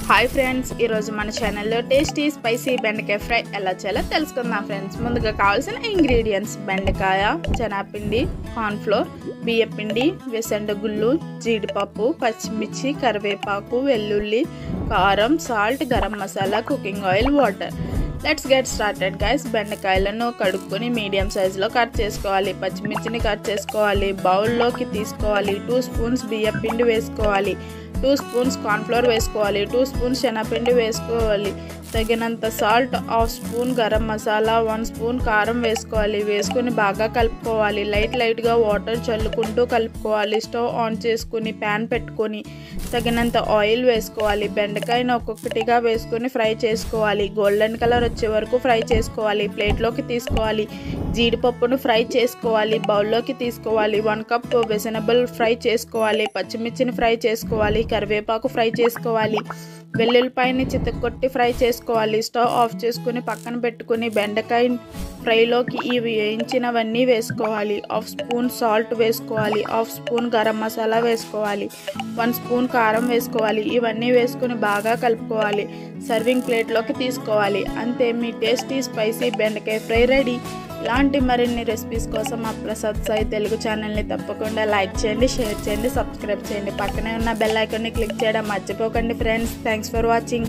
Hi friends, ఈరోజు మన ఛానల్లో టేస్టీ స్పైసీ బెండకాయ ఫ్రై ఎలా చేయాలో తెలుసుకుందాం ఫ్రెండ్స్. ముందుగా కావాల్సిన ఇంగ్రీడియంట్స్: బెండకాయ, శనగపిండి, కార్న్ఫ్లోర్, బియ్యపిండి, వేసండ గుళ్ళు, జీడిపప్పు, పచ్చిమిర్చి, కరివేపాకు, వెల్లుల్లి, కారం, salt, garam masala, cooking oil, water. Let's get started guys. బెండకాయలను కడుక్కొని మీడియం సైజులో కట్ చేసుకోవాలి. పచ్చిమిర్చిని కట్ చేసుకోవాలి. బౌల్లోకి తీసుకోవాలి. 2 స్పూన్స్ బియ్యపిండి వేసుకోవాలి. 2 స్పూన్స్ కార్న్ఫ్లోర్ వేసుకోవాలి. 2 స్పూన్స్ శనగపిండి వేసుకోవాలి. తగినంత salt, 1/2 spoon garam masala, 1 spoon కారం వేసుకోవాలి. వేసుకొని బాగా కలుపుకోవాలి. లైట్గా వాటర్ చల్లుకుంటూ కలుపుకోవాలి. స్టవ్ ఆన్ చేసుకుని ప్యాన్ పెట్టుకొని తగినంత ఆయిల్ వేసుకోవాలి. బెండకాయను ఒక్కొక్కటిగా వేసుకొని ఫ్రై చేసుకోవాలి. గోల్డెన్ కలర్ వచ్చే వరకు ఫ్రై చేసుకోవాలి. ప్లేట్లోకి తీసుకోవాలి. జీడిపప్పును ఫ్రై చేసుకోవాలి. బౌల్లోకి తీసుకోవాలి. 1 కప్ వెజిటబుల్ ఫ్రై చేసుకోవాలి. పచ్చిమిర్చిని ఫ్రై చేసుకోవాలి. కరివేపాకు ఫ్రై చేసుకోవాలి. వెల్లుల్లిపాయని చితక్కొట్టి ఫ్రై చేసుకోవాలి. స్టవ్ ఆఫ్ చేసుకుని పక్కన పెట్టుకుని బెండకాయ ఫ్రైలోకి ఈ వేయించినవన్నీ వేసుకోవాలి. 1/2 స్పూన్ సాల్ట్ వేసుకోవాలి. 1/2 స్పూన్ గరం మసాలా వేసుకోవాలి. 1 స్పూన్ కారం వేసుకోవాలి. ఇవన్నీ వేసుకుని బాగా కలుపుకోవాలి. సర్వింగ్ ప్లేట్లోకి తీసుకోవాలి. అంతే, మీ టేస్టీ స్పైసీ బెండకాయ ఫ్రై రెడీ. ఇలాంటి మరిన్ని రెసిపీస్ కోసం మా ప్రసాద్ సాయి తెలుగు ఛానల్ని తప్పకుండా లైక్ చేయండి, షేర్ చేయండి, సబ్స్క్రైబ్ చేయండి. పక్కనే ఉన్న బెల్ ఐకాన్ని క్లిక్ చేయడం మర్చిపోకండి ఫ్రెండ్స్. Thanks for watching.